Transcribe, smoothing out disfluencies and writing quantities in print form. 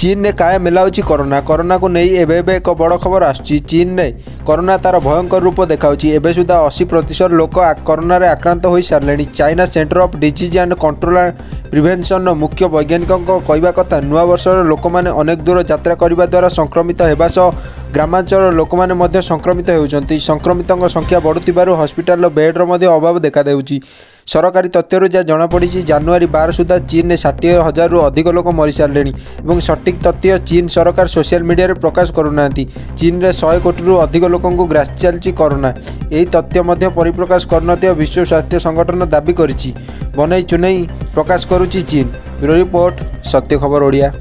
चीन ने कायम मिलाऊँ कोरोना कोरोना को नहीं एवं एक बड़ खबर आसुची। चीन ने कोरोना तार भयंकर रूप देखाऊँच। एवं सुधा 80% लोक कोरोना रे आक्रांत हो सारे। China centre of disease and control and prevention मुख्य वैज्ञानिकों कहवा कथा नुआ वर्ष लोक मैंने अनेक दूर यात्रा करने द्वारा संक्रमित होगा सह ग्रामांचल लोक मैंने संक्रमित होती। संक्रमितों संख्या बढ़ुवर हस्पिटाल बेड्र अभाव देखा देउची। सरकारी तथ्यों जहाँ जमापड़ी जनवरी 12 सुधा चीन में 60,000 रु अधिक लोक मरी सारे। सटीक तथ्य चीन सरकार सोशल मीडिया रे प्रकाश करूना। चीन में 100 कोटी रु अधिक लोक ग्रास चलती कोरोना। यही तथ्य परिप्रकाश करन विश्व स्वास्थ्य संगठन दाबी करिछि। बनई चुनई प्रकाश करुच्ची चीन। ब्यूरो रिपोर्ट सत्य खबर ओडिया।